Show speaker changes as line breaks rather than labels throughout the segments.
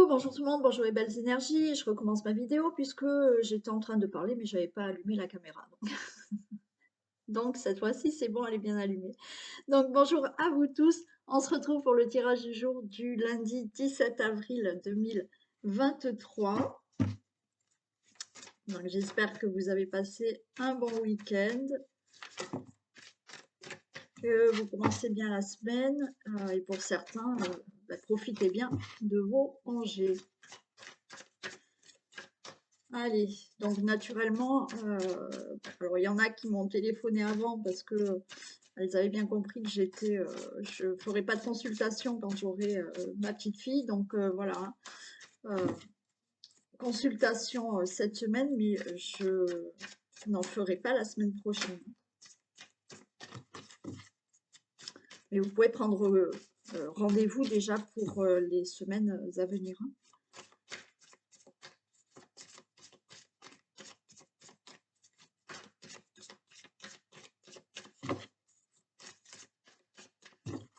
Bonjour tout le monde, bonjour les belles énergies. Je recommence ma vidéo puisque j'étais en train de parler mais j'avais pas allumé la caméra. Donc cette fois-ci c'est bon, elle est bien allumée. Donc bonjour à vous tous. On se retrouve pour le tirage du jour du lundi 17 avril 2023. Donc j'espère que vous avez passé un bon week-end, que vous commencez bien la semaine et pour certains, profitez bien de vos congés. Allez, donc naturellement, alors il y en a qui m'ont téléphoné avant parce que elles avaient bien compris que je ne ferai pas de consultation quand j'aurai ma petite fille, donc voilà, hein. Euh, consultation cette semaine, mais je n'en ferai pas la semaine prochaine. Mais vous pouvez prendre rendez-vous déjà pour les semaines à venir, hein.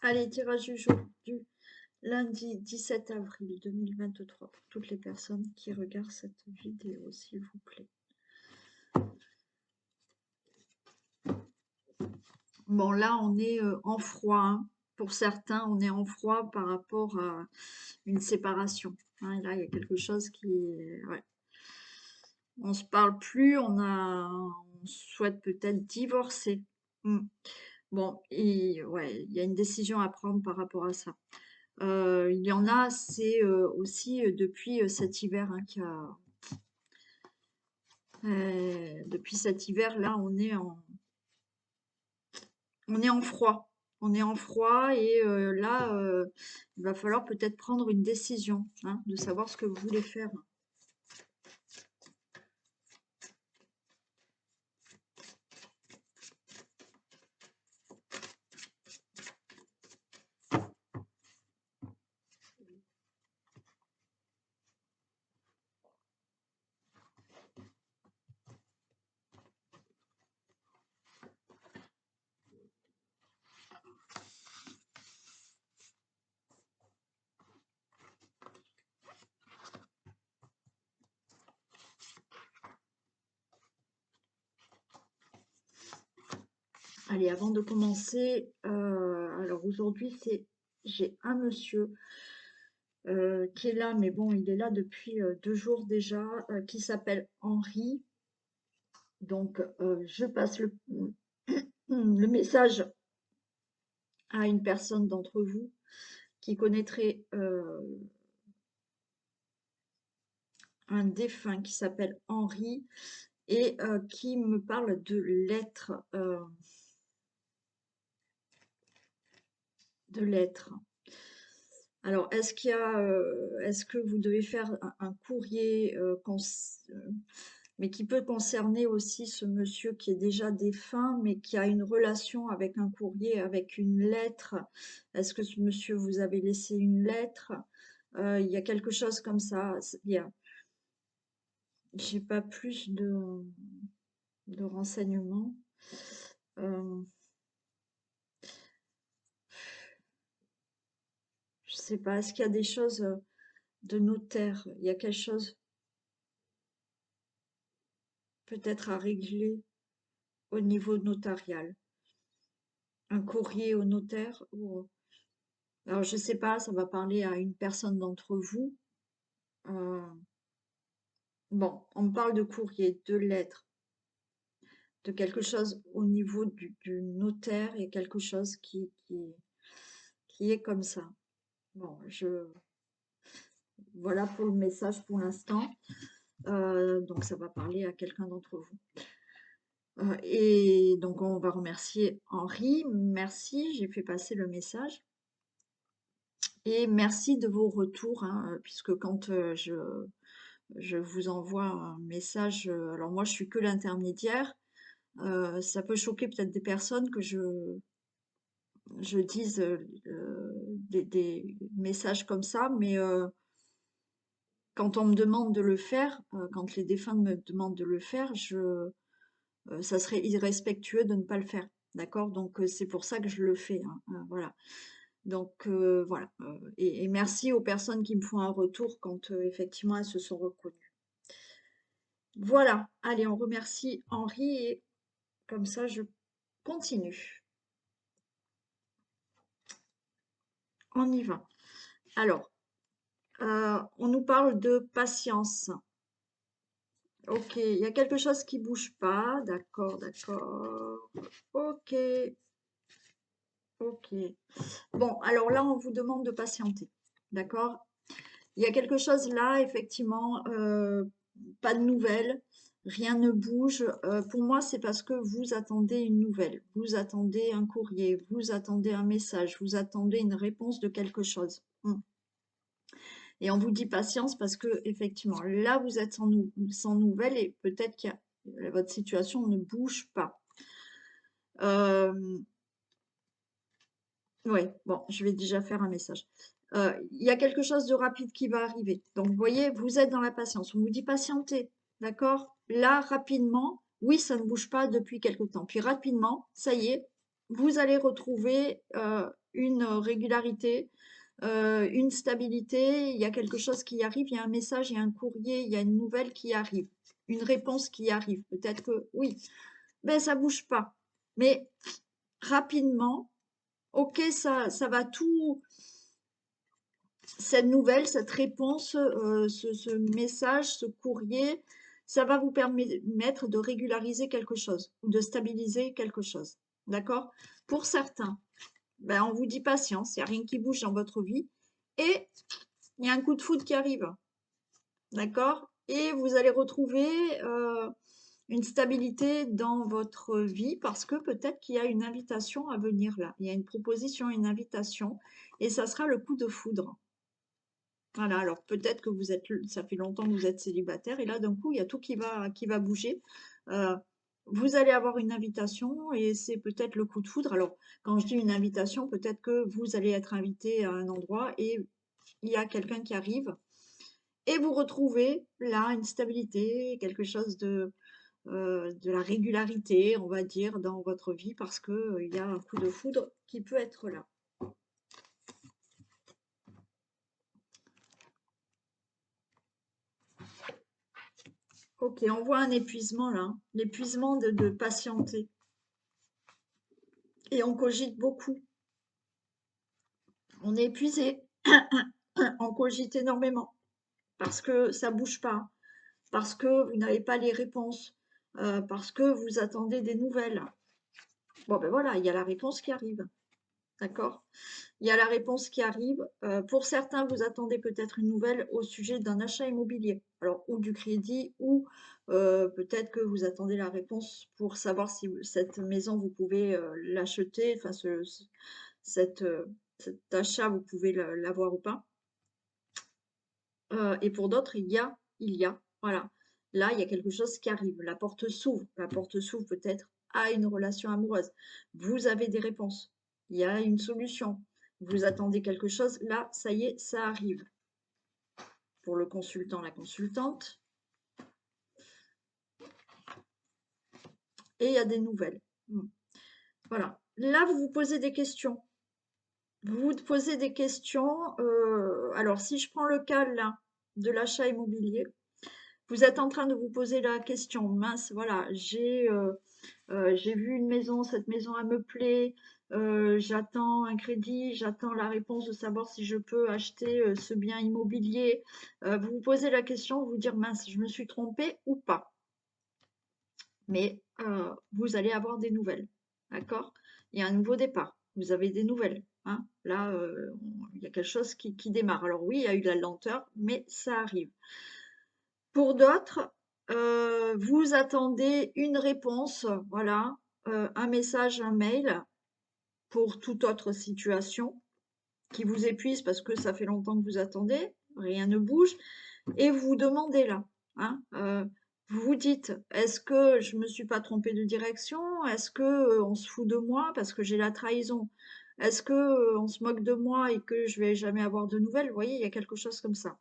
Allez, tirage du jour du lundi 17 avril 2023 pour toutes les personnes qui regardent cette vidéo, s'il vous plaît. Bon, là, on est en froid, hein. Pour certains, on est en froid par rapport à une séparation, hein. Et là, il y a quelque chose qui est... Ouais. On se parle plus, on souhaite peut-être divorcer. Bon, et ouais, il y a une décision à prendre par rapport à ça. Il y en a, c'est aussi depuis cet hiver, hein, depuis cet hiver, là, on est en froid. On est en froid et là, il va falloir peut-être prendre une décision, hein, de savoir ce que vous voulez faire. Allez, avant de commencer, alors aujourd'hui, j'ai un monsieur qui est là, mais bon, il est là depuis 2 jours déjà, qui s'appelle Henri. Donc, je passe le message à une personne d'entre vous qui connaîtrait un défunt qui s'appelle Henri et qui me parle de lettres. Alors, est-ce que vous devez faire un courrier, mais qui peut concerner aussi ce monsieur qui est déjà défunt, mais qui a une relation avec un courrier, avec une lettre? Est-ce que ce monsieur vous avez laissé une lettre? Il y a quelque chose comme ça. J'ai pas plus de renseignements. Euh, je sais pas. Est-ce qu'il y a des choses de notaire? Il y a quelque chose peut-être à régler au niveau notarial. Un courrier au notaire ou... Alors, je sais pas, ça va parler à une personne d'entre vous. Euh, bon, on me parle de courrier, de lettres, de quelque chose au niveau du notaire et quelque chose qui est comme ça. Bon, voilà pour le message pour l'instant. Donc, ça va parler à quelqu'un d'entre vous. Et donc, on va remercier Henri. Merci, j'ai fait passer le message. Et merci de vos retours, hein, puisque quand je vous envoie un message, alors moi je suis que l'intermédiaire, ça peut choquer peut-être des personnes que je dise des messages comme ça, mais quand on me demande de le faire, quand les défunts me demandent de le faire, ça serait irrespectueux de ne pas le faire, d'accord? Donc c'est pour ça que je le fais, hein, voilà. Donc voilà, et merci aux personnes qui me font un retour quand, effectivement elles se sont reconnues. Voilà, allez, on remercie Henri et comme ça je continue. On y va. Alors, on nous parle de patience. OK, il y a quelque chose qui bouge pas. D'accord, d'accord. OK, OK. Bon, alors là, on vous demande de patienter. D'accord? Il y a quelque chose là, effectivement, pas de nouvelles, rien ne bouge. Pour moi, c'est parce que vous attendez une nouvelle, vous attendez un courrier, vous attendez un message, vous attendez une réponse de quelque chose. Et on vous dit patience parce que effectivement, là, vous êtes sans nouvelles et peut-être que votre situation ne bouge pas. Ouais, bon, je vais déjà faire un message. Il y a quelque chose de rapide qui va arriver. Donc, vous voyez, vous êtes dans la patience. On vous dit patienter, d'accord? Là, rapidement, oui, ça ne bouge pas depuis quelque temps. Puis rapidement, ça y est, vous allez retrouver une régularité, une stabilité. Il y a quelque chose qui arrive, il y a un message, il y a un courrier, il y a une nouvelle qui arrive, une réponse qui arrive. Peut-être que oui, ben ça bouge pas. Mais rapidement, OK, ça va tout, cette nouvelle, cette réponse, ce message, ce courrier, ça va vous permettre de régulariser quelque chose ou de stabiliser quelque chose. D'accord? Pour certains, ben, on vous dit patience, il n'y a rien qui bouge dans votre vie et il y a un coup de foudre qui arrive. D'accord? Et vous allez retrouver une stabilité dans votre vie parce que peut-être qu'il y a une invitation à venir là. Il y a une proposition, une invitation et ça sera le coup de foudre. Voilà, alors peut-être que vous êtes, ça fait longtemps que vous êtes célibataire et là d'un coup il y a tout qui va bouger. Euh, vous allez avoir une invitation et c'est peut-être le coup de foudre. Alors quand je dis une invitation, peut-être que vous allez être invité à un endroit et il y a quelqu'un qui arrive et vous retrouvez là une stabilité, quelque chose de la régularité, on va dire, dans votre vie parce que il y a un coup de foudre qui peut être là. Ok, on voit un épuisement là, l'épuisement de patienter. Et on cogite beaucoup. On est épuisé, on cogite énormément parce que ça bouge pas, parce que vous n'avez pas les réponses, parce que vous attendez des nouvelles. Bon ben voilà, il y a la réponse qui arrive, d'accord? Il y a la réponse qui arrive. Pour certains, vous attendez peut-être une nouvelle au sujet d'un achat immobilier, alors ou du crédit, ou peut-être que vous attendez la réponse pour savoir si cette maison vous pouvez l'acheter, enfin cette, cet achat vous pouvez l'avoir ou pas. Et pour d'autres, voilà. Là, il y a quelque chose qui arrive. La porte s'ouvre. La porte s'ouvre peut-être à une relation amoureuse. Vous avez des réponses. Il y a une solution. Vous attendez quelque chose. Là, ça y est, ça arrive. Pour le consultant, la consultante. Et il y a des nouvelles. Voilà. Là, vous vous posez des questions. Vous vous posez des questions. Alors, si je prends le cas là de l'achat immobilier, vous êtes en train de vous poser la question, mince, voilà, j'ai vu une maison, cette maison elle me plaît, j'attends un crédit, j'attends la réponse de savoir si je peux acheter ce bien immobilier. Vous vous posez la question, vous dire mince, je me suis trompée ou pas. Mais vous allez avoir des nouvelles, d'accord? Il y a un nouveau départ, vous avez des nouvelles, hein? Là, il y a quelque chose qui démarre. Alors oui, il y a eu de la lenteur, mais ça arrive. Pour d'autres, vous attendez une réponse, voilà, un message, un mail pour toute autre situation qui vous épuise parce que ça fait longtemps que vous attendez, rien ne bouge et vous vous demandez là, hein, vous vous dites: «Est-ce que je me suis pas trompée de direction? Est-ce que, on se fout de moi parce que j'ai la trahison? Est-ce que, on se moque de moi et que je vais jamais avoir de nouvelles?» Vous voyez, il y a quelque chose comme ça.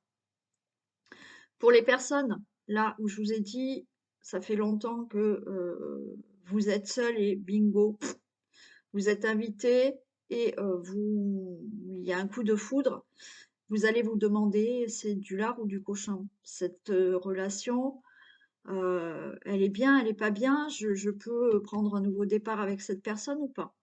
Pour les personnes, là où je vous ai dit, ça fait longtemps que vous êtes seul et bingo, vous êtes invité, et il y a un coup de foudre, vous allez vous demander: «C'est du lard ou du cochon? Cette, relation, elle est bien, elle est pas bien? Je peux prendre un nouveau départ avec cette personne ou pas?»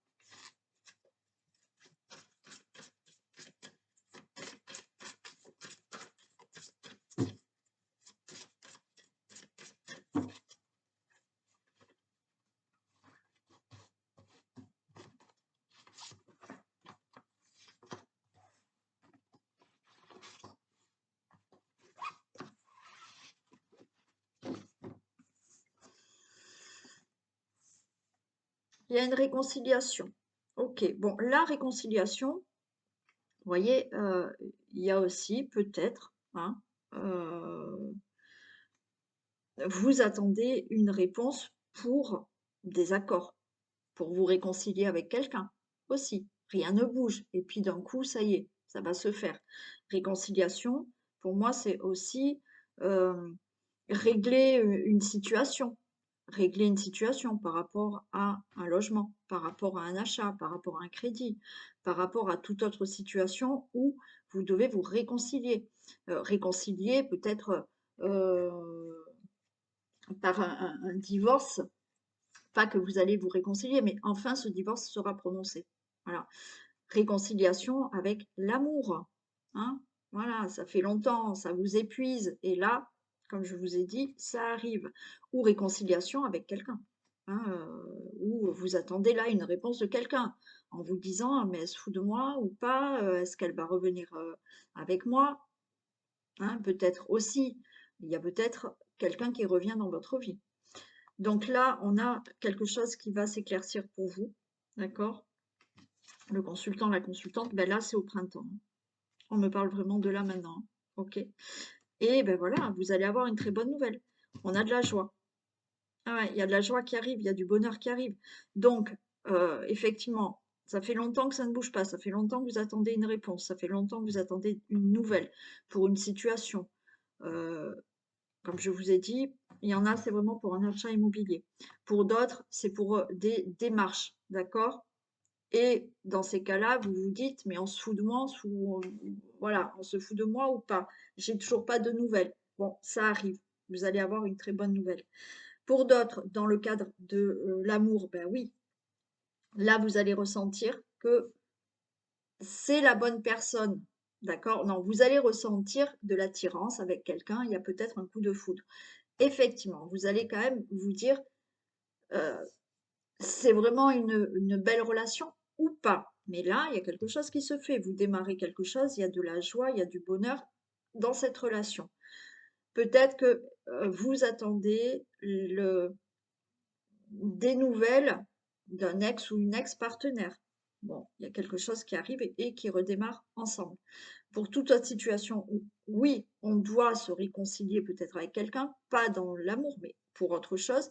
Il y a une réconciliation. OK, bon, la réconciliation, vous voyez, il y a aussi peut-être, hein, heu, vous attendez une réponse pour des accords, pour vous réconcilier avec quelqu'un aussi. Rien ne bouge et puis d'un coup, ça y est, ça va se faire. Réconciliation, pour moi, c'est aussi, hem, régler, une situation. Régler une situation par rapport à un logement, par rapport à un achat, par rapport à un crédit, par rapport à toute autre situation où vous devez vous réconcilier. Réconcilier peut-être, par un divorce, pas que vous allez vous réconcilier, mais enfin ce divorce sera prononcé. Voilà. Réconciliation avec l'amour, hein. Voilà, ça fait longtemps, ça vous épuise et là, comme je vous ai dit, ça arrive. Ou réconciliation avec quelqu'un, hein, ou vous attendez là une réponse de quelqu'un en vous disant: «Ah, mais elle se fout de moi ou pas? Est-ce qu'elle va revenir, avec moi?» Hein, peut-être aussi. Il y a peut-être quelqu'un qui revient dans votre vie. Donc là, on a quelque chose qui va s'éclaircir pour vous, d'accord? Le consultant, la consultante, ben là, c'est au printemps, hein. On me parle vraiment de là maintenant, hein. OK. Et ben voilà, vous allez avoir une très bonne nouvelle. On a de la joie. Ah ouais, il y a de la joie qui arrive, il y a du bonheur qui arrive. Donc, effectivement, ça fait longtemps que ça ne bouge pas, ça fait longtemps que vous attendez une réponse, ça fait longtemps que vous attendez une nouvelle pour une situation. Heu, Comme je vous ai dit, il y en a, c'est vraiment pour un achat immobilier. Pour d'autres, c'est pour, des démarches, d'accord? Et dans ces cas-là, vous vous dites: «Mais on se fout de moi, voilà, on se fout de moi ou pas? J'ai toujours pas de nouvelles». Bon, ça arrive, vous allez avoir une très bonne nouvelle. Pour d'autres, dans le cadre de, l'amour, ben oui, là, vous allez ressentir que c'est la bonne personne, d'accord? Non, vous allez ressentir de l'attirance avec quelqu'un, il y a peut-être un coup de foudre. Effectivement, vous allez quand même vous dire, heu c'est vraiment une belle relation ou pas? Mais là, il y a quelque chose qui se fait. Vous démarrez quelque chose, il y a de la joie, il y a du bonheur dans cette relation. Peut-être que, vous attendez des nouvelles d'un ex ou une ex-partenaire. Bon, il y a quelque chose qui arrive et qui redémarre ensemble. Pour toute autre situation où, oui, on doit se réconcilier peut-être avec quelqu'un, pas dans l'amour, mais pour autre chose,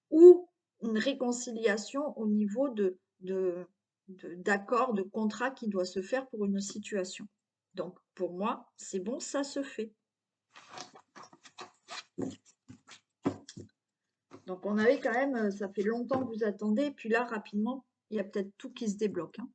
ou une réconciliation au niveau d'accords, de contrat qui doit se faire pour une situation. Donc pour moi, c'est bon, ça se fait. Donc on avait quand même, ça fait longtemps que vous attendez, puis là rapidement, il y a peut-être tout qui se débloque, hein.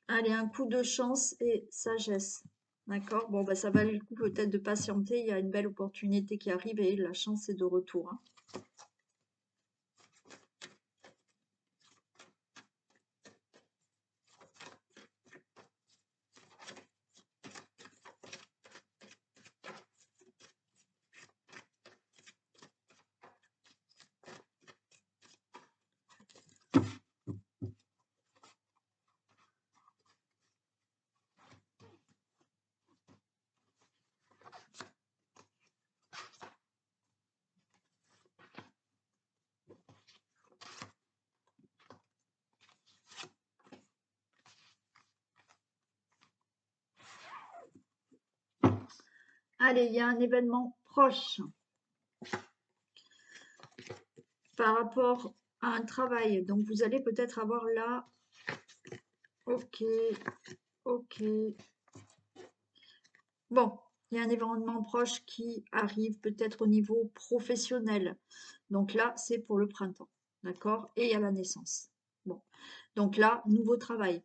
Allez, un coup de chance et sagesse. D'accord? Bon, bah, ça valait le coup peut-être de patienter, il y a une belle opportunité qui arrive et la chance est de retour, hein. Allez, il y a un événement proche par rapport à un travail. Donc, vous allez peut-être avoir là, ok, ok. Bon, il y a un événement proche qui arrive peut-être au niveau professionnel. Donc là, c'est pour le printemps, d'accord? Et il y a la naissance. Bon, donc là, nouveau travail.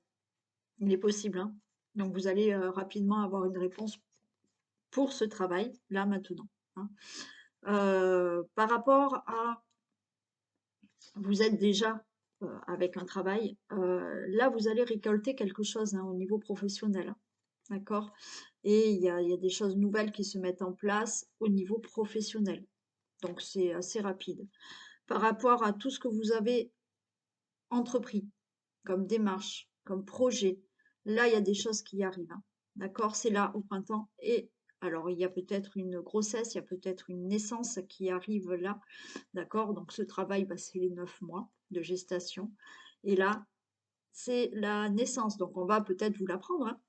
Il est possible, hein. Donc vous allez rapidement avoir une réponse pour ce travail, là, maintenant, hein. Par rapport à, vous êtes déjà avec un travail, là, vous allez récolter quelque chose, hein, au niveau professionnel, hein. D'accord? Et il y a des choses nouvelles qui se mettent en place au niveau professionnel. Donc c'est assez rapide. Par rapport à tout ce que vous avez entrepris, comme démarche, comme projet, là, il y a des choses qui arrivent, hein. D'accord? C'est là au printemps. Et alors, il y a peut-être une grossesse, il y a peut-être une naissance qui arrive là. D'accord? Donc ce travail, bah, c'est les 9 mois de gestation. Et là, c'est la naissance. Donc on va peut-être vous l'apprendre, hein.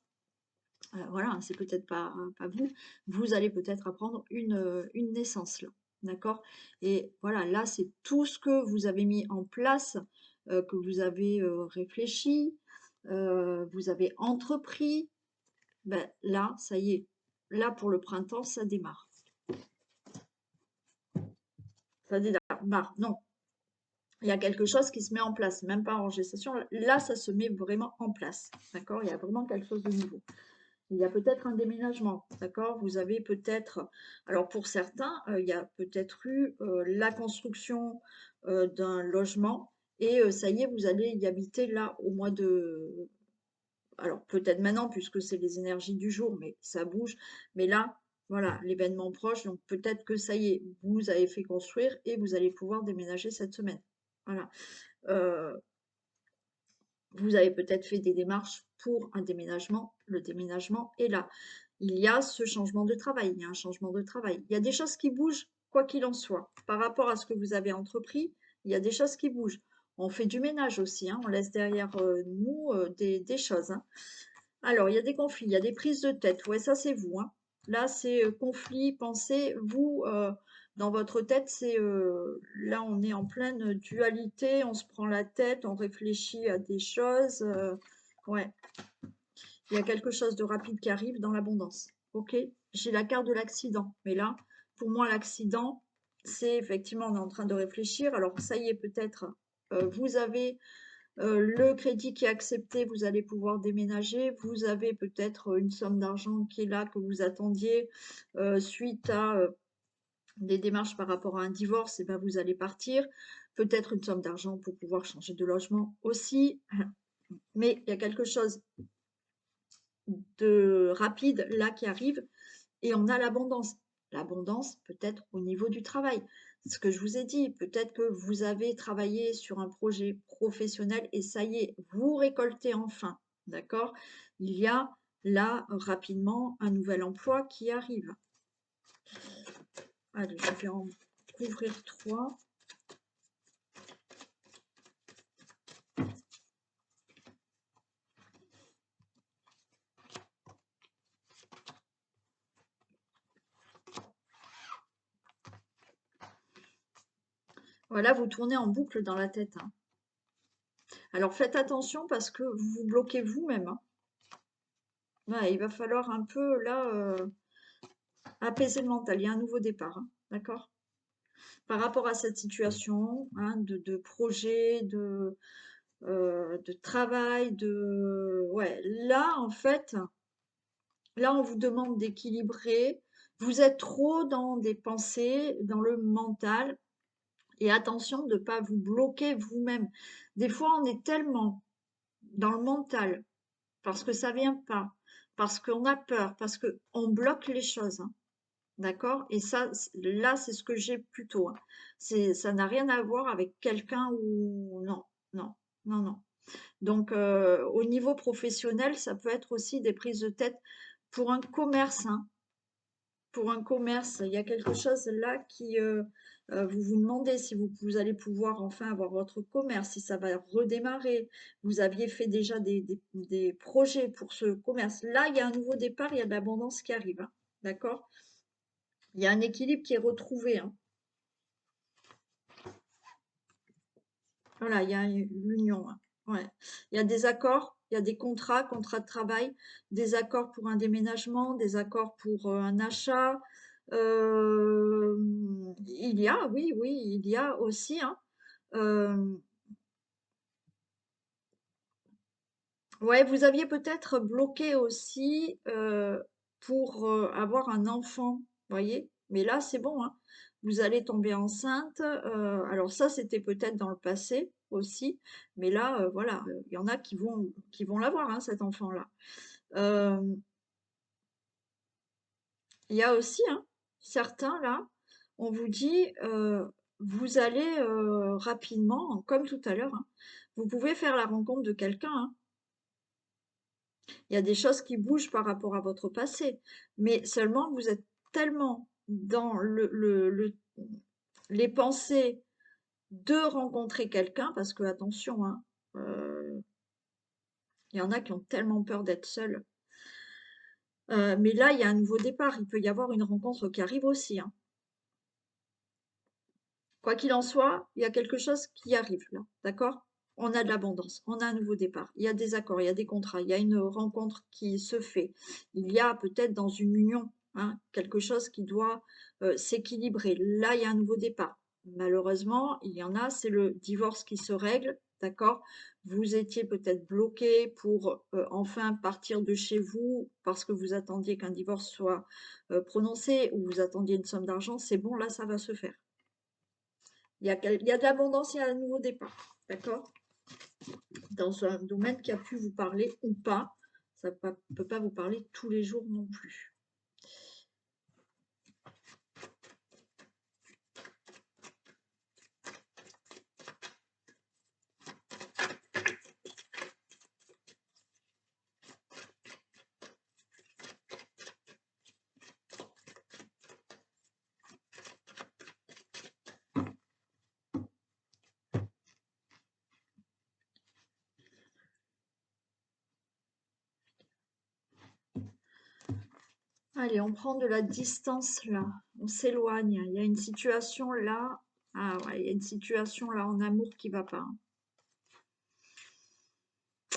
Voilà, hein, c'est peut-être pas vous. Vous allez peut-être apprendre une naissance là, d'accord? Et voilà, là, c'est tout ce que vous avez mis en place, que vous avez, réfléchi, vous avez entrepris. Ben là, ça y est, là, pour le printemps, ça démarre. Ça démarre. Non, il y a quelque chose qui se met en place, même pas en gestation. Là, ça se met vraiment en place, d'accord? Il y a vraiment quelque chose de nouveau. Il y a peut-être un déménagement, d'accord? Vous avez peut-être, alors pour certains, il y a peut-être eu la construction d'un logement et ça y est, vous allez y habiter là au mois de... Alors peut-être maintenant puisque c'est les énergies du jour, mais ça bouge. Mais là, voilà, l'événement proche, donc peut-être que ça y est, vous avez fait construire et vous allez pouvoir déménager cette semaine. Voilà. Euh, Vous avez peut-être fait des démarches pour un déménagement. Le déménagement est là. Il y a ce changement de travail. Il y a un changement de travail. Il y a des choses qui bougent, quoi qu'il en soit. Par rapport à ce que vous avez entrepris, il y a des choses qui bougent. On fait du ménage aussi, hein. On laisse derrière nous des choses, hein. Alors, il y a des conflits, il y a des prises de tête. Ouais, ça, c'est vous, hein. Là, c'est conflit, pensée. Vous, dans votre tête, c'est là, on est en pleine dualité. On se prend la tête, on réfléchit à des choses. Ouais, il y a quelque chose de rapide qui arrive dans l'abondance. Ok, j'ai la carte de l'accident. Mais là, pour moi, l'accident, c'est effectivement, on est en train de réfléchir. Alors, ça y est, peut-être, vous avez le crédit qui est accepté, vous allez pouvoir déménager. Vous avez peut-être une somme d'argent qui est là, que vous attendiez suite à des démarches par rapport à un divorce, et ben vous allez partir. Peut-être une somme d'argent pour pouvoir changer de logement aussi. Mais il y a quelque chose de rapide là qui arrive et on a l'abondance. L'abondance peut-être au niveau du travail. Ce que je vous ai dit, peut-être que vous avez travaillé sur un projet professionnel et ça y est, vous récoltez enfin, d'accord? Il y a là rapidement un nouvel emploi qui arrive. Allez, je vais en couvrir 3. Voilà, vous tournez en boucle dans la tête, hein. Alors faites attention parce que vous vous bloquez vous-même, hein. Ouais, il va falloir un peu là apaiser le mental. Il y a un nouveau départ, hein, d'accord? Par rapport à cette situation, hein, de projet, de travail, ouais, là, en fait, là, on vous demande d'équilibrer. Vous êtes trop dans des pensées, dans le mental, et attention de ne pas vous bloquer vous-même. Des fois, on est tellement dans le mental, parce que ça vient pas, parce qu'on a peur, parce qu'on bloque les choses, hein. D'accord? Et ça, là, c'est ce que j'ai plutôt, hein. Ça n'a rien à voir avec quelqu'un ou non, non, non, non. Donc, au niveau professionnel, ça peut être aussi des prises de tête pour un commerce, hein. Pour un commerce, il y a quelque chose là qui, vous vous demandez si vous allez pouvoir enfin avoir votre commerce, si ça va redémarrer. Vous aviez fait déjà des projets pour ce commerce. Là, il y a un nouveau départ, il y a de l'abondance qui arrive, hein. D'accord? Il y a un équilibre qui est retrouvé, hein. Voilà, il y a l'union, hein. Ouais. Il y a des accords, il y a des contrats, contrats de travail, des accords pour un déménagement, des accords pour un achat. Il y a, oui, oui, il y a aussi, hein. Euh, ouais, vous aviez peut-être bloqué aussi pour avoir un enfant, voyez? Mais là, c'est bon, hein. Vous allez tomber enceinte. Alors ça, c'était peut-être dans le passé aussi, mais là, voilà, il y en a qui vont l'avoir, hein, cet enfant-là. Euh, Il y a aussi, hein, certains là, on vous dit, vous allez rapidement, comme tout à l'heure, hein, vous pouvez faire la rencontre de quelqu'un, hein. Il y a des choses qui bougent par rapport à votre passé, mais seulement vous êtes tellement dans les pensées de rencontrer quelqu'un, parce que attention, hein, euh, il y en a qui ont tellement peur d'être seuls. Mais là, il y a un nouveau départ. Il peut y avoir une rencontre qui arrive aussi, hein. Quoi qu'il en soit, il y a quelque chose qui arrive là, d'accord? On a de l'abondance, on a un nouveau départ, il y a des accords, il y a des contrats, il y a une rencontre qui se fait. Il y a peut-être dans une union, hein, quelque chose qui doit s'équilibrer. Là, il y a un nouveau départ. Malheureusement, il y en a, c'est le divorce qui se règle, d'accord? Vous étiez peut-être bloqué pour enfin partir de chez vous parce que vous attendiez qu'un divorce soit prononcé ou vous attendiez une somme d'argent. C'est bon, là, ça va se faire. Il y a de l'abondance, il y a un nouveau départ, d'accord? Dans un domaine qui a pu vous parler ou pas, ça ne peut pas vous parler tous les jours non plus. Allez, on prend de la distance là, on s'éloigne. Il y a une situation là, ah ouais, il y a une situation là en amour qui va pas, hein.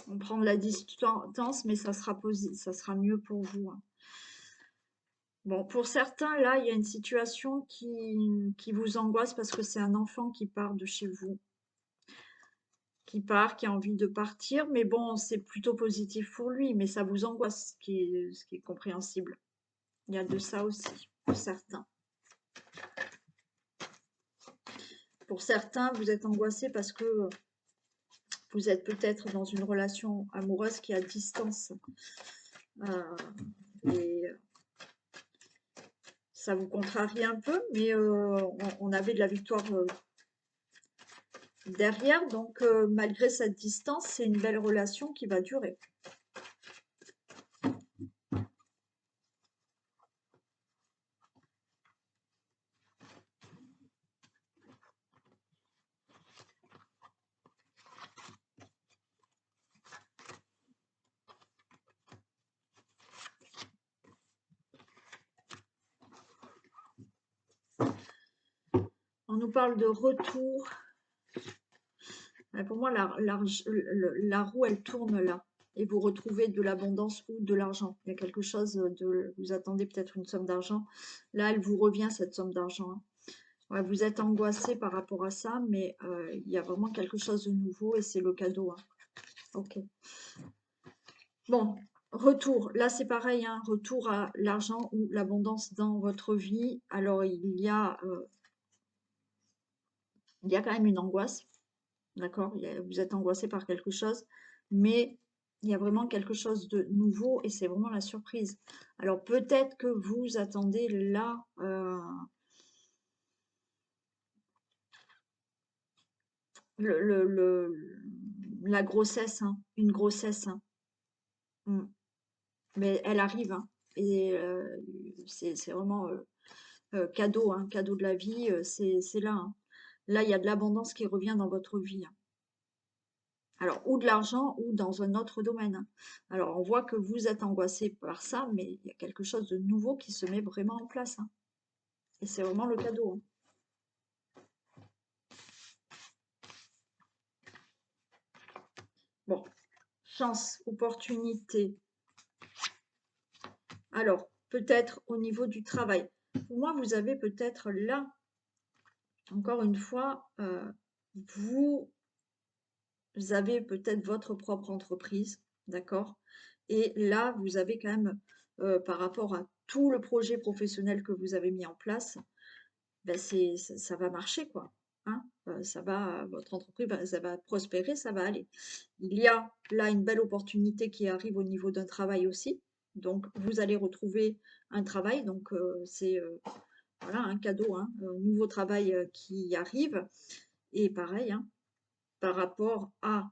On prend de la distance, mais ça sera mieux pour vous, hein. Bon, pour certains, là, il y a une situation qui vous angoisse parce que c'est un enfant qui part de chez vous, qui part, qui a envie de partir, mais bon, c'est plutôt positif pour lui, mais ça vous angoisse, ce qui est compréhensible. Il y a de ça aussi, pour certains. Pour certains, vous êtes angoissé parce que vous êtes peut-être dans une relation amoureuse qui est à distance. Euh, et ça vous contrarie un peu, mais on avait de la victoire derrière, donc malgré cette distance, c'est une belle relation qui va durer. On nous parle de retour. Pour moi, la roue, elle tourne là. Et vous retrouvez de l'abondance ou de l'argent. Il y a quelque chose de... Vous attendez peut-être une somme d'argent. Là, elle vous revient, cette somme d'argent, hein. Ouais, vous êtes angoissé par rapport à ça, mais il y a vraiment quelque chose de nouveau et c'est le cadeau, hein. Ok. Bon, retour. Là, c'est pareil, hein, retour à l'argent ou l'abondance dans votre vie. Alors, il y a quand même une angoisse, d'accord? Vous êtes angoissé par quelque chose, mais il y a vraiment quelque chose de nouveau et c'est vraiment la surprise. Alors, peut-être que vous attendez là la grossesse, hein, une grossesse, hein. Mm. Mais elle arrive, hein, et c'est vraiment cadeau, hein, cadeau de la vie, c'est là, hein. Là, il y a de l'abondance qui revient dans votre vie, hein. Alors, ou de l'argent, ou dans un autre domaine, hein. Alors, on voit que vous êtes angoissé par ça, mais il y a quelque chose de nouveau qui se met vraiment en place, hein. Et c'est vraiment le cadeau, hein. Bon, chance, opportunité. Alors, peut-être au niveau du travail. Pour moi, vous avez peut-être là, encore une fois, vous avez peut-être votre propre entreprise, d'accord? Et là, vous avez quand même, par rapport à tout le projet professionnel que vous avez mis en place, ben ça va marcher quoi, hein? Ça va votre entreprise ça va prospérer, ça va aller. Il y a là une belle opportunité qui arrive au niveau d'un travail aussi, donc vous allez retrouver un travail, donc c'est, voilà un cadeau, hein, un nouveau travail, qui arrive et pareil, hein, par rapport à,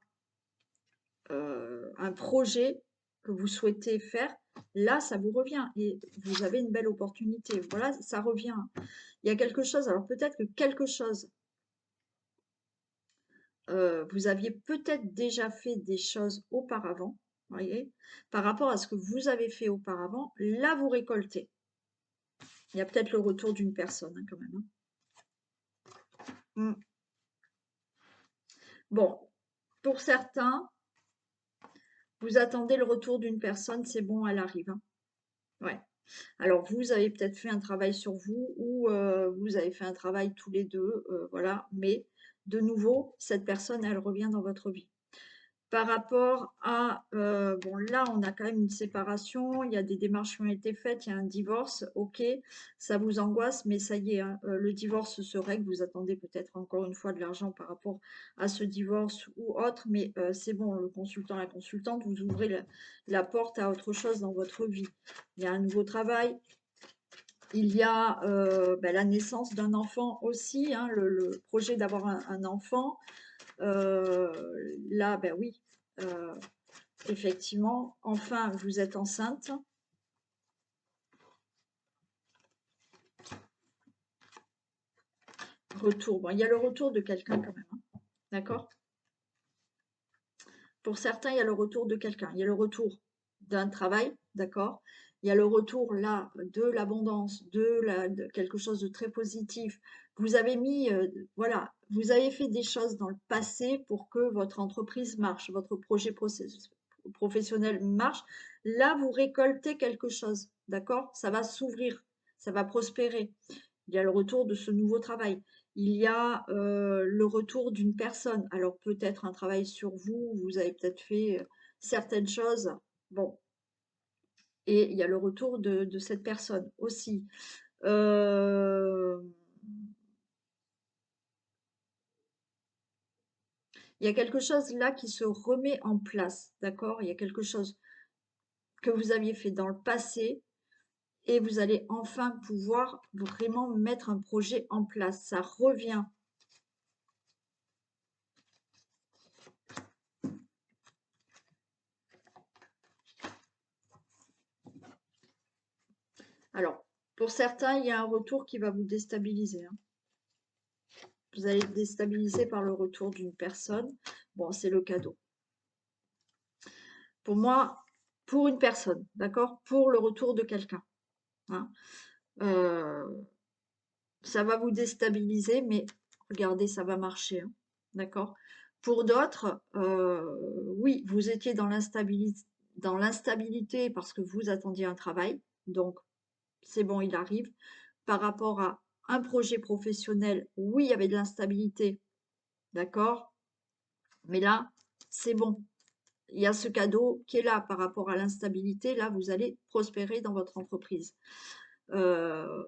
un projet que vous souhaitez faire, là ça vous revient et vous avez une belle opportunité. Voilà, ça revient. Il y a quelque chose, alors peut-être que quelque chose, vous aviez peut-être déjà fait des choses auparavant, voyez? Par rapport à ce que vous avez fait auparavant, là vous récoltez. Il y a peut-être le retour d'une personne, hein, quand même, hein. Mmh. Bon, pour certains, vous attendez le retour d'une personne, c'est bon, elle arrive, hein. Ouais. Alors vous avez peut-être fait un travail sur vous ou vous avez fait un travail tous les 2, voilà, mais de nouveau, cette personne, elle revient dans votre vie. Par rapport à, bon là, on a quand même une séparation, il y a des démarches qui ont été faites, il y a un divorce, OK, ça vous angoisse, mais ça y est, hein, le divorce se règle. Vous attendez peut-être encore une fois de l'argent par rapport à ce divorce ou autre, mais c'est bon, le consultant, la consultante, vous ouvrez la porte à autre chose dans votre vie. Il y a un nouveau travail, il y a, bah, la naissance d'un enfant aussi, hein, le projet d'avoir un enfant. Là, ben oui, heu, effectivement, enfin, vous êtes enceinte. Retour, bon, il y a le retour de quelqu'un quand même, hein, d'accord? Pour certains, il y a le retour de quelqu'un. Il y a le retour d'un travail, d'accord? Il y a le retour là de l'abondance, de quelque chose de très positif. Vous avez mis, voilà, vous avez fait des choses dans le passé pour que votre entreprise marche, votre projet professionnel marche. Là, vous récoltez quelque chose, d'accord? Ça va s'ouvrir, ça va prospérer. Il y a le retour de ce nouveau travail. Il y a, le retour d'une personne. Alors peut-être un travail sur vous, vous avez peut-être fait, certaines choses. Bon, et il y a le retour de cette personne aussi. Hem, il y a quelque chose là qui se remet en place, d'accord? Il y a quelque chose que vous aviez fait dans le passé et vous allez enfin pouvoir vraiment mettre un projet en place. Ça revient. Alors, pour certains, il y a un retour qui va vous déstabiliser, hein. Vous allez être déstabilisé par le retour d'une personne. Bon, c'est le cadeau. Pour moi, pour une personne, d'accord? Pour le retour de quelqu'un, hein. Euh, ça va vous déstabiliser, mais regardez, ça va marcher, hein, d'accord? Pour d'autres, oui, vous étiez dans l'instabilité parce que vous attendiez un travail, donc c'est bon, il arrive. Par rapport à un projet professionnel, oui, il y avait de l'instabilité, d'accord? Mais là, c'est bon. Il y a ce cadeau qui est là par rapport à l'instabilité. Là, vous allez prospérer dans votre entreprise. Euh,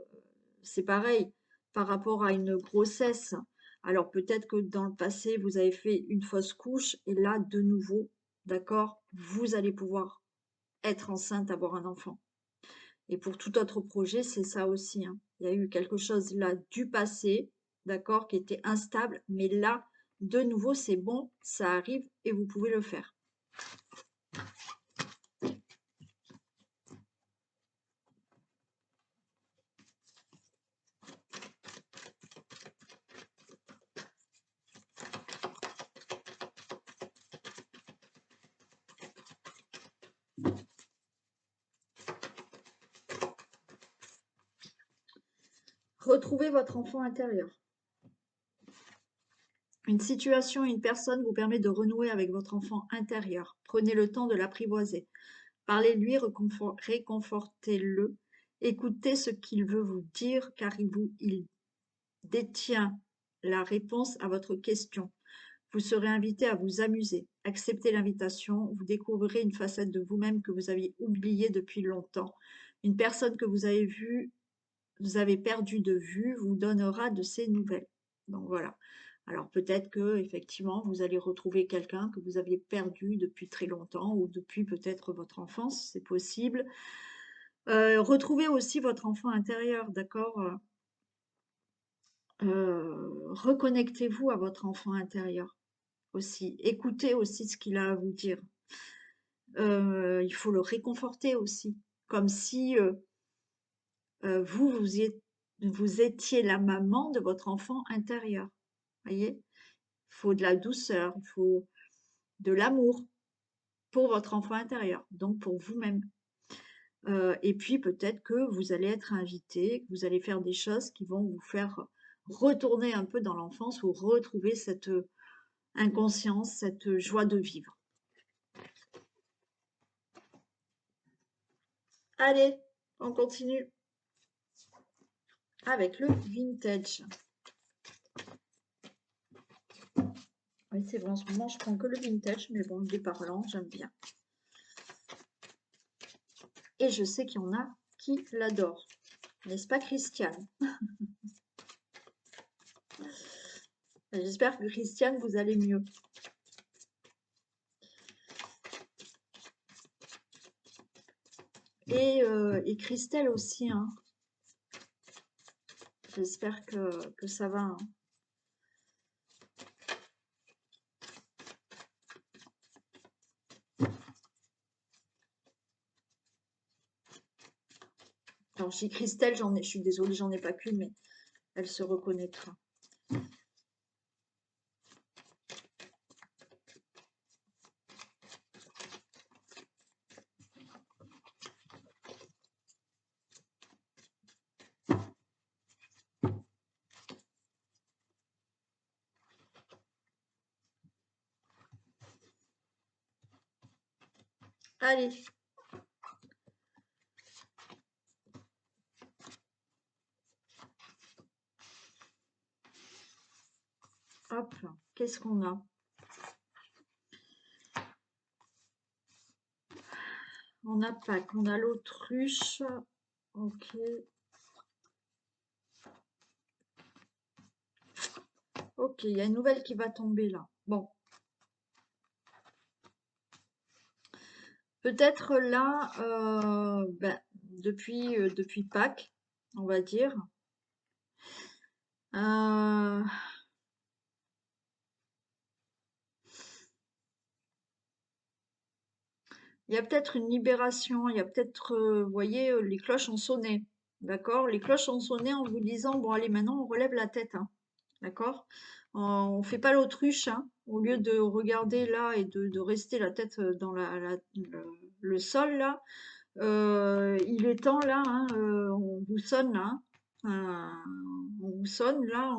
c'est pareil par rapport à une grossesse. Alors peut-être que dans le passé, vous avez fait une fausse couche et là, de nouveau, d'accord, vous allez pouvoir être enceinte, avoir un enfant. Et pour tout autre projet, c'est ça aussi, hein. Il y a eu quelque chose là du passé, d'accord, qui était instable, mais là, de nouveau, c'est bon, ça arrive et vous pouvez le faire. Retrouvez votre enfant intérieur. Une situation, une personne vous permet de renouer avec votre enfant intérieur. Prenez le temps de l'apprivoiser. Parlez-lui, réconfortez-le. Écoutez ce qu'il veut vous dire car il détient la réponse à votre question. Vous serez invité à vous amuser. Acceptez l'invitation. Vous découvrirez une facette de vous-même que vous aviez oubliée depuis longtemps. Une personne que vous avez perdu de vue vous donnera de ses nouvelles. Donc voilà. Alors peut-être que effectivement vous allez retrouver quelqu'un que vous aviez perdu depuis très longtemps ou depuis peut-être votre enfance, c'est possible. Retrouvez aussi votre enfant intérieur, d'accord? Reconnectez-vous à votre enfant intérieur aussi. Écoutez aussi ce qu'il a à vous dire. Il faut le réconforter aussi, comme si vous étiez la maman de votre enfant intérieur. Voyez? Il faut de la douceur, il faut de l'amour pour votre enfant intérieur, donc pour vous-même. Et puis peut-être que vous allez être invité, que vous allez faire des choses qui vont vous faire retourner un peu dans l'enfance ou retrouver cette inconscience, cette joie de vivre. Allez, on continue avec le vintage. Oui, c'est vrai, en ce moment, je prends que le vintage, mais bon, il est parlant, j'aime bien. Et je sais qu'il y en a qui l'adorent. N'est-ce pas, Christiane? J'espère que Christiane, vous allez mieux. Et Christelle aussi, hein. J'espère que ça va, hein. Alors, chez Christelle, je suis désolée, j'en ai pas qu'une, mais elle se reconnaîtra. Allez. Hop, qu'est-ce qu'on a? On a Pâques, on a l'autruche. Ok. Ok, il y a une nouvelle qui va tomber là. Bon. Peut-être là, depuis Pâques, on va dire. Euh, Il y a peut-être une libération, il y a peut-être, vous voyez, les cloches ont sonné, d'accord? Les cloches ont sonné en vous disant, bon allez, maintenant on relève la tête, hein, d'accord? On fait pas l'autruche, hein, au lieu de regarder là et de rester la tête dans le sol là, il est temps là, hein, on vous sonne là, hein, on vous sonne là,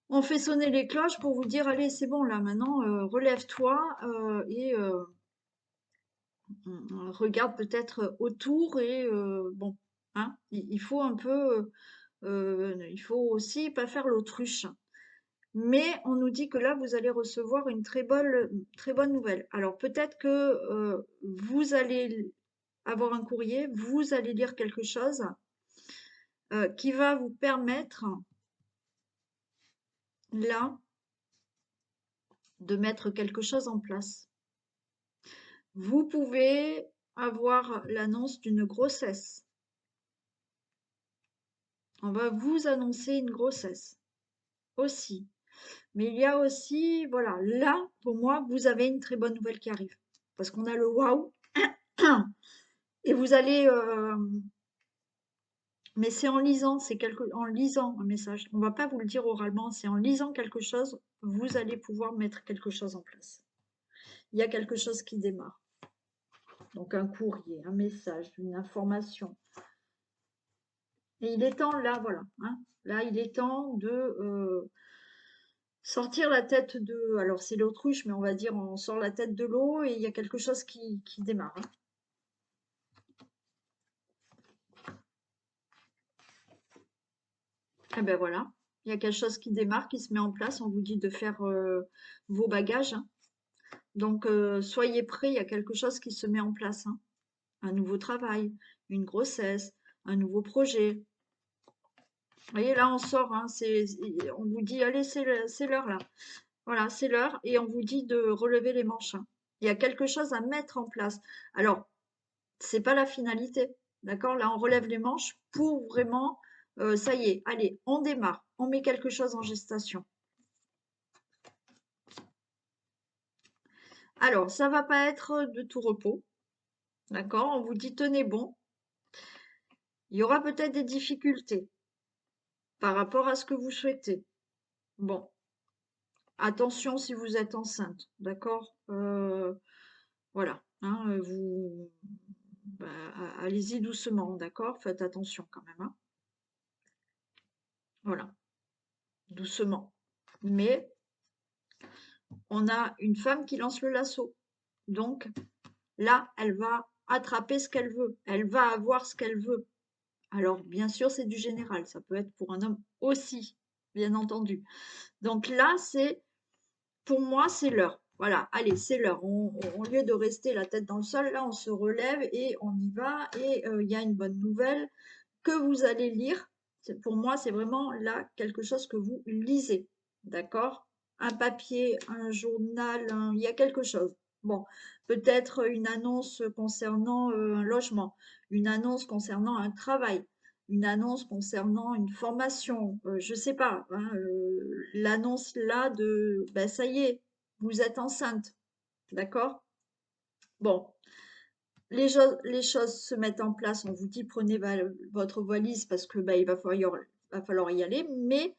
on fait sonner les cloches pour vous dire, allez, c'est bon là, maintenant relève-toi et on regarde peut-être autour et bon, hein, il faut un peu, il faut aussi pas faire l'autruche. Mais on nous dit que là, vous allez recevoir une très bonne nouvelle. Alors peut-être que vous allez avoir un courrier, vous allez lire quelque chose qui va vous permettre là de mettre quelque chose en place. Vous pouvez avoir l'annonce d'une grossesse. On va vous annoncer une grossesse aussi. Mais il y a aussi, voilà, là, pour moi, vous avez une très bonne nouvelle qui arrive. Parce qu'on a le waouh. Et vous allez. Mais c'est en lisant, en lisant un message. On ne va pas vous le dire oralement, c'est en lisant quelque chose, vous allez pouvoir mettre quelque chose en place. Il y a quelque chose qui démarre. Donc un courrier, un message, une information. Et il est temps, là, voilà, hein, là, il est temps de sortir la tête de... Alors, c'est l'autruche, mais on va dire, on sort la tête de l'eau et il y a quelque chose qui démarre, hein. Eh ben voilà, il y a quelque chose qui démarre, qui se met en place. On vous dit de faire vos bagages, hein. Donc, soyez prêts, il y a quelque chose qui se met en place, hein. Un nouveau travail, une grossesse, un nouveau projet. Vous voyez, là, on sort, hein, on vous dit, allez, c'est l'heure, là. Voilà, c'est l'heure, et on vous dit de relever les manches, hein. Il y a quelque chose à mettre en place. Alors, c'est pas la finalité, d'accord? Là, on relève les manches pour vraiment, ça y est, allez, on démarre, on met quelque chose en gestation. Alors, ça va pas être de tout repos, d'accord? On vous dit tenez bon. Il y aura peut-être des difficultés par rapport à ce que vous souhaitez. Bon, attention si vous êtes enceinte, d'accord? Voilà, hein, bah, allez-y doucement, d'accord? Faites attention quand même, hein. Voilà, doucement. Mais on a une femme qui lance le lasso. Donc là, elle va attraper ce qu'elle veut. Elle va avoir ce qu'elle veut. Alors, bien sûr, c'est du général. Ça peut être pour un homme aussi, bien entendu. Donc là, pour moi, c'est l'heure. Voilà, allez, c'est l'heure. Au lieu de rester la tête dans le sol, là, on se relève et on y va. Et il y a une bonne nouvelle que vous allez lire. Pour moi, c'est vraiment là quelque chose que vous lisez. D'accord? Un papier, un journal, il y a quelque chose. Bon, peut-être une annonce concernant un logement, une annonce concernant un travail, une annonce concernant une formation, je sais pas, hein, l'annonce là de, ben ça y est, vous êtes enceinte, d'accord? Bon, les choses se mettent en place. On vous dit prenez votre valise parce que bah, va falloir y aller, mais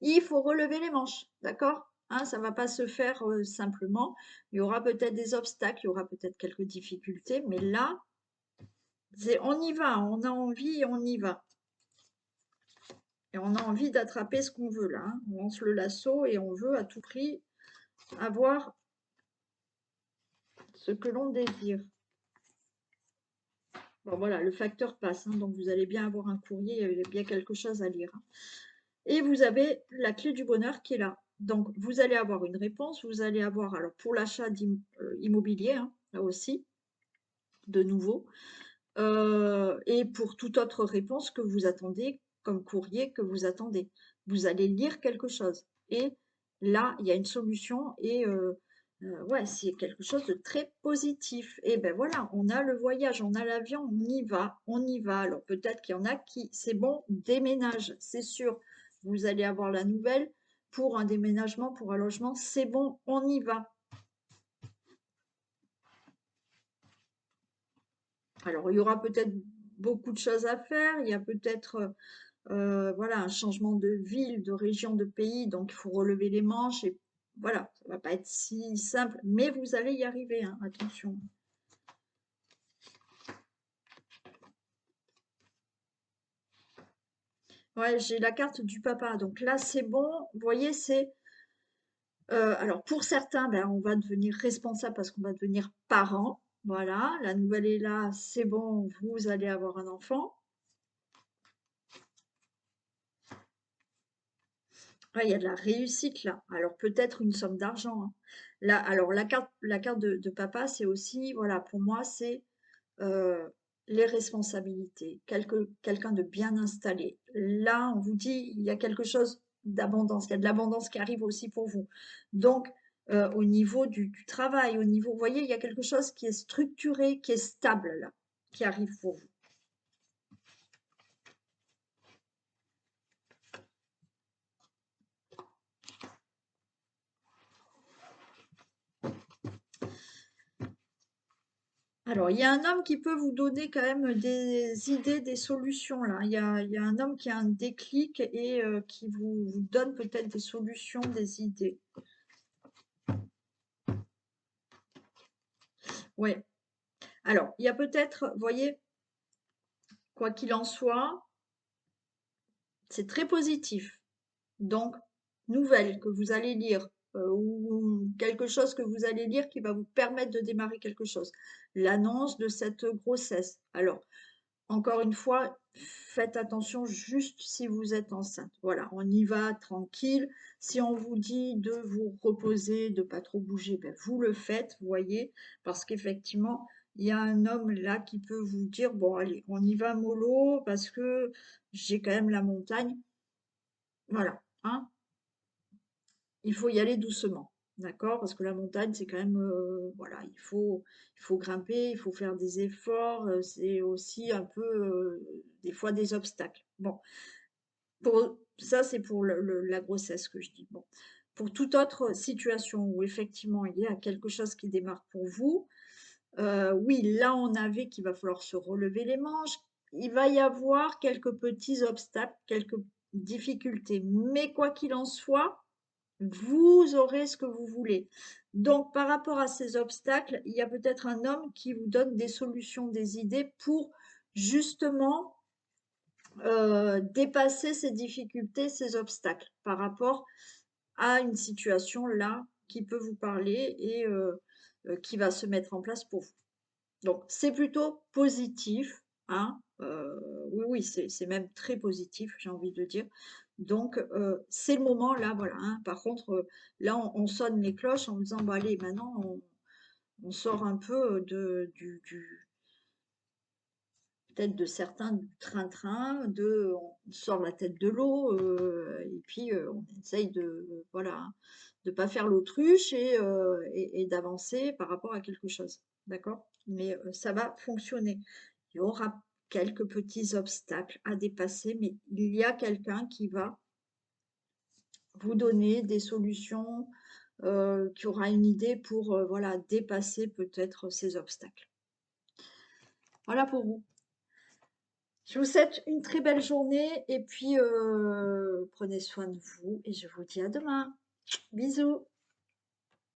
il faut relever les manches, d'accord? Hein, ça ne va pas se faire simplement. Il y aura peut-être des obstacles, il y aura peut-être quelques difficultés, mais là, on y va, on a envie, on y va. Et on a envie d'attraper ce qu'on veut là, hein. On lance le lasso et on veut à tout prix avoir ce que l'on désire. Bon voilà, le facteur passe, hein, donc vous allez bien avoir un courrier, il y a bien quelque chose à lire, hein. Et vous avez la clé du bonheur qui est là. Donc vous allez avoir une réponse, vous allez avoir, alors pour l'achat immobilier, hein, là aussi, de nouveau, et pour toute autre réponse que vous attendez, comme courrier que vous attendez. Vous allez lire quelque chose. Et là, il y a une solution et ouais, c'est quelque chose de très positif. Et ben voilà, on a le voyage, on a l'avion, on y va, on y va. Alors peut-être qu'il y en a qui, c'est bon, déménage, c'est sûr. Vous allez avoir la nouvelle pour un déménagement, pour un logement, c'est bon, on y va. Alors, il y aura peut-être beaucoup de choses à faire, il y a peut-être voilà, un changement de ville, de région, de pays, donc il faut relever les manches et voilà, ça va pas être si simple, mais vous allez y arriver, hein, attention. Ouais, j'ai la carte du papa, donc là c'est bon, vous voyez, alors pour certains, ben, on va devenir responsable parce qu'on va devenir parent, voilà, la nouvelle est là, c'est bon, vous allez avoir un enfant. Ouais, il y a de la réussite là. Alors peut-être une somme d'argent, hein. Là, alors la carte de papa, c'est aussi, voilà, pour moi, c'est euh, les responsabilités, quelqu'un de bien installé. Là, on vous dit, il y a quelque chose d'abondance, il y a de l'abondance qui arrive aussi pour vous. Donc, au niveau du travail, au niveau, vous voyez, il y a quelque chose qui est structuré, qui est stable là, qui arrive pour vous. Alors, il y a un homme qui peut vous donner quand même des idées, des solutions là. Il y a un homme qui a un déclic et qui vous donne peut-être des solutions, des idées. Ouais. Alors, il y a peut-être, vous voyez, quoi qu'il en soit, c'est très positif. Donc, nouvelle que vous allez lire, ou quelque chose que vous allez lire qui va vous permettre de démarrer quelque chose. L'annonce de cette grossesse. Alors, encore une fois, faites attention juste si vous êtes enceinte. Voilà, on y va tranquille. Si on vous dit de vous reposer, de pas trop bouger, ben vous le faites, vous voyez, parce qu'effectivement, il y a un homme là qui peut vous dire, bon allez, on y va mollo parce que j'ai quand même la montagne. Voilà, hein. Il faut y aller doucement, d'accord? Parce que la montagne, c'est quand même, voilà, il faut grimper, il faut faire des efforts, c'est aussi un peu, des fois des obstacles. Bon, pour ça, c'est pour la grossesse que je dis. Bon, pour toute autre situation où effectivement il y a quelque chose qui démarre pour vous, oui, là, on avait qu'il va falloir se relever les manches. Il va y avoir quelques petits obstacles, quelques difficultés, mais quoi qu'il en soit, vous aurez ce que vous voulez. Donc, par rapport à ces obstacles, il y a peut-être un homme qui vous donne des solutions, des idées pour justement dépasser ces difficultés, ces obstacles par rapport à une situation là qui peut vous parler et qui va se mettre en place pour vous. Donc, c'est plutôt positif, hein, oui, oui, c'est même très positif, j'ai envie de dire. Donc, c'est le moment là, voilà, hein. Par contre, là, on sonne les cloches en disant: «Bah, allez, maintenant, on sort un peu, du peut-être de certains du train-train, on sort la tête de l'eau, et puis, on essaye de, voilà, hein, de pas faire l'autruche et d'avancer par rapport à quelque chose. D'accord? Mais, ça va fonctionner. Il y aura quelques petits obstacles à dépasser, mais il y a quelqu'un qui va vous donner des solutions, qui aura une idée pour, voilà, dépasser peut-être ces obstacles. Voilà pour vous. Je vous souhaite une très belle journée et puis, prenez soin de vous et je vous dis à demain. Bisous.